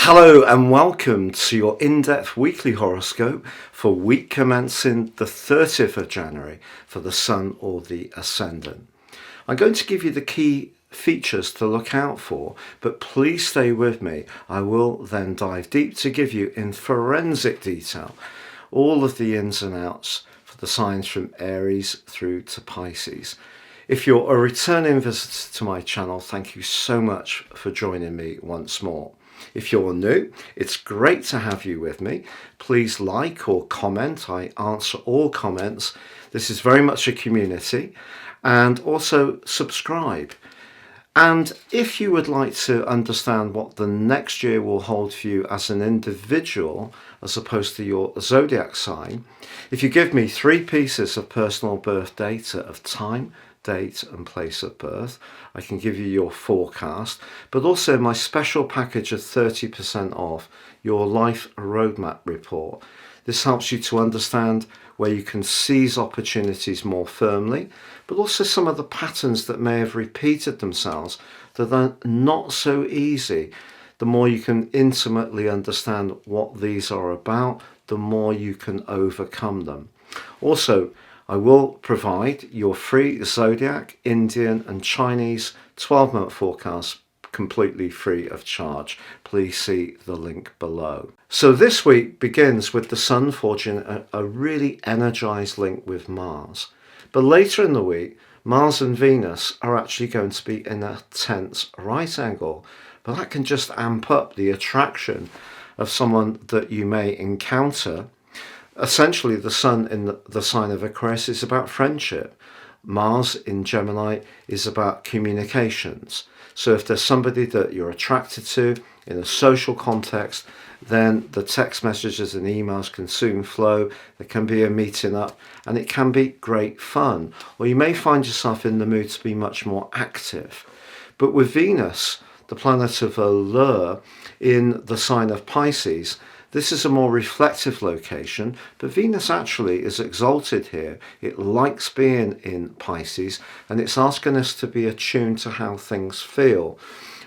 Hello and welcome to your in-depth weekly horoscope for week commencing the 30th of January for the Sun or the Ascendant. I'm going to give you the key features to look out for, but please stay with me. I will then dive deep to give you in forensic detail all of the ins and outs for the signs from Aries through to Pisces. If you're a returning visitor to my channel, thank you so much for joining me once more. If you're new, it's great to have you with me. Please like or comment. I answer all comments. This is very much a community. And also subscribe. And if you would like to understand what the next year will hold for you as an individual, as opposed to your zodiac sign, if you give me 3 pieces of personal birth data of time, date and place of birth, I can give you your forecast, but also my special package of 30% off your life roadmap report. This helps you to understand where you can seize opportunities more firmly, but also some of the patterns that may have repeated themselves that are not so easy. The more you can intimately understand what these are about, the more you can overcome them. Also, I will provide your free Zodiac, Indian and Chinese 12-month forecast completely free of charge. Please see the link below. So this week begins with the Sun forging a really energized link with Mars. But later in the week, Mars and Venus are actually going to be in a tense right angle. But that can just amp up the attraction of someone that you may encounter. Essentially, the Sun in the sign of Aquarius is about friendship. Mars in Gemini is about communications. So if there's somebody that you're attracted to in a social context, then the text messages and emails can soon flow. There can be a meeting up and it can be great fun. Or you may find yourself in the mood to be much more active. But with Venus, the planet of allure, in the sign of Pisces, this is a more reflective location, but Venus actually is exalted here. It likes being in Pisces, and it's asking us to be attuned to how things feel.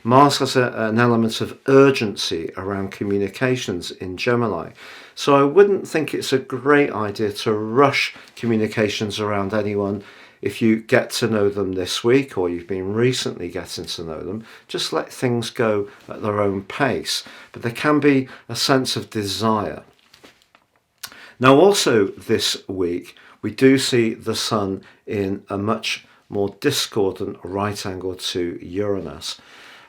Mars has an element of urgency around communications in Gemini, so I wouldn't think it's a great idea to rush communications around anyone. If you get to know them this week or you've been recently getting to know them, just let things go at their own pace. But there can be a sense of desire. Now also this week, we do see the Sun in a much more discordant right angle to Uranus.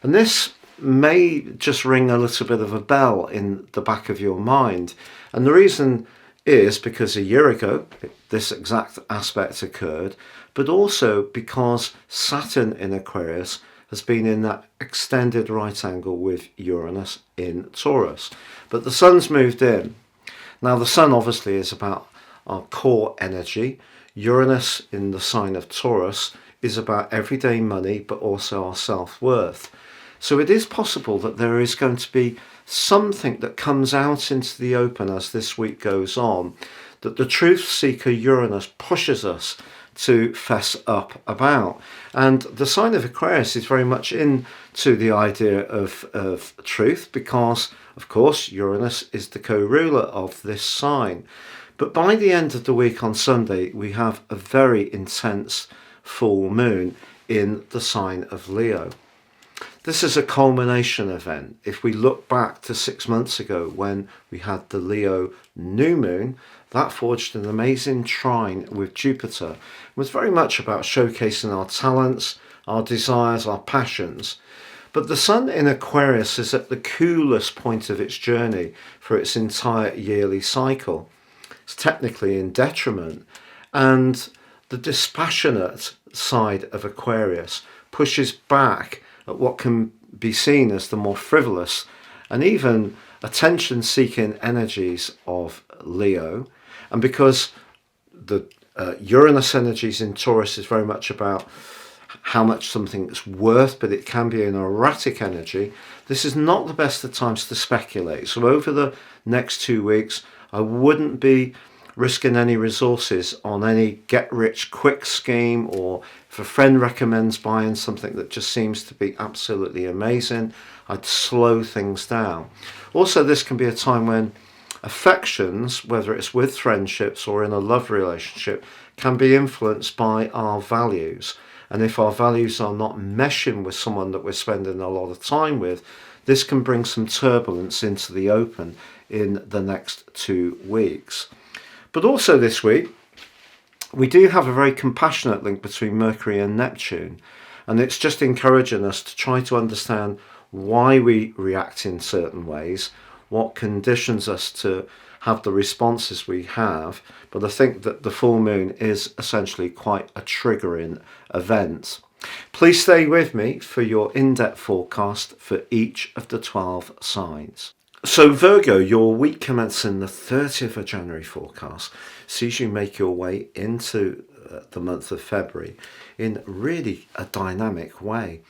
And this may just ring a little bit of a bell in the back of your mind. And the reason is because a year ago, this exact aspect occurred, but also because Saturn in Aquarius has been in that extended right angle with Uranus in Taurus. But the Sun's moved in. Now the Sun obviously is about our core energy. Uranus in the sign of Taurus is about everyday money, but also our self-worth. So it is possible that there is going to be something that comes out into the open as this week goes on, that the truth seeker Uranus pushes us to fess up about. And the sign of Aquarius is very much into the idea of truth because, of course, Uranus is the co-ruler of this sign. But by the end of the week on Sunday, we have a very intense full moon in the sign of Leo. This is a culmination event. If we look back to 6 months ago when we had the Leo new moon, that forged an amazing trine with Jupiter. It was very much about showcasing our talents, our desires, our passions. But the Sun in Aquarius is at the coolest point of its journey for its entire yearly cycle. It's technically in detriment, and the dispassionate side of Aquarius pushes back at what can be seen as the more frivolous and even attention-seeking energies of Leo. And because the Uranus energies in Taurus is very much about how much something's worth, but it can be an erratic energy, this is not the best of times to speculate. So over the next 2 weeks, I wouldn't be risking any resources on any get-rich-quick scheme, or if a friend recommends buying something that just seems to be absolutely amazing, I'd slow things down. Also, this can be a time when affections, whether it's with friendships or in a love relationship, can be influenced by our values. And if our values are not meshing with someone that we're spending a lot of time with, this can bring some turbulence into the open in the next 2 weeks. But also this week, we do have a very compassionate link between Mercury and Neptune. And it's just encouraging us to try to understand why we react in certain ways, what conditions us to have the responses we have. But I think that the full moon is essentially quite a triggering event. Please stay with me for your in-depth forecast for each of the 12 signs. So Virgo, your week commencing the 30th of January forecast sees you make your way into the month of February in really a dynamic way.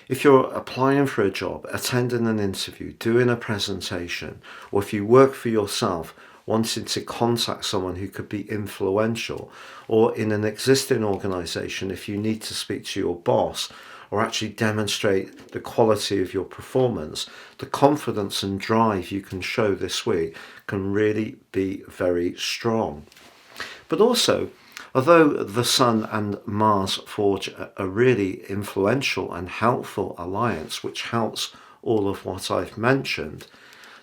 If you're applying for a job, attending an interview, doing a presentation, or if you work for yourself, wanting to contact someone who could be influential, or in an existing organisation, if you need to speak to your boss or actually demonstrate the quality of your performance, the confidence and drive you can show this week can really be very strong. But also, although the Sun and Mars forge a really influential and helpful alliance, which helps all of what I've mentioned,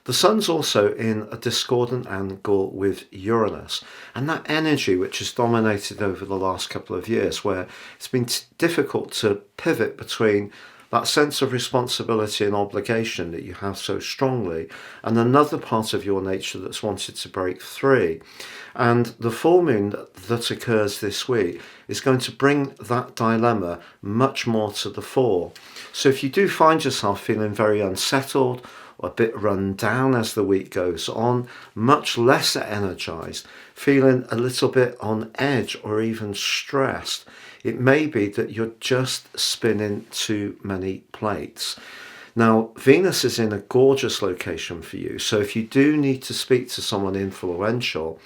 the Sun's also in a discordant angle with Uranus, and that energy which has dominated over the last couple of years, where it's been difficult to pivot between that sense of responsibility and obligation that you have so strongly, and another part of your nature that's wanted to break free. And the full moon that occurs this week is going to bring that dilemma much more to the fore. So if you do find yourself feeling very unsettled, or a bit run down as the week goes on, much less energized, feeling a little bit on edge or even stressed, it may be that you're just spinning too many plates. Now, Venus is in a gorgeous location for you, so if you do need to speak to someone influential,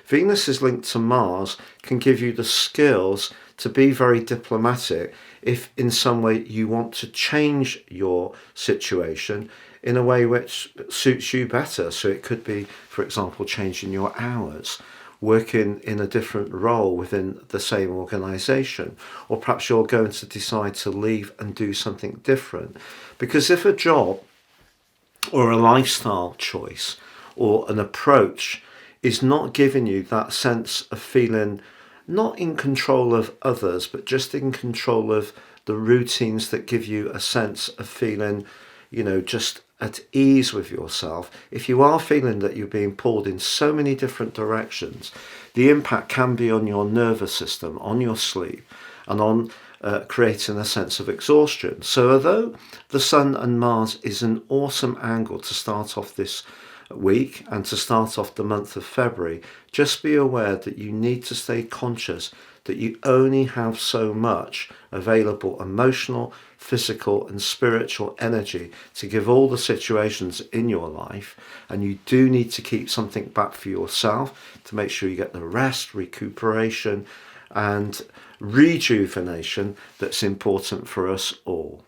Venus is linked to Mars, can give you the skills to be very diplomatic if in some way you want to change your situation in a way which suits you better. So it could be, for example, changing your hours, working in a different role within the same organisation, or perhaps you're going to decide to leave and do something different. Because if a job or a lifestyle choice or an approach is not giving you that sense of feeling not in control of others, but just in control of the routines that give you a sense of feeling, just at ease with yourself, if you are feeling that you're being pulled in so many different directions, the impact can be on your nervous system, on your sleep, and on creating a sense of exhaustion. So although the Sun and Mars is an awesome angle to start off this week and to start off the month of February, just be aware that you need to stay conscious that you only have so much available emotional, physical and spiritual energy to give all the situations in your life, and you do need to keep something back for yourself to make sure you get the rest, recuperation and rejuvenation that's important for us all.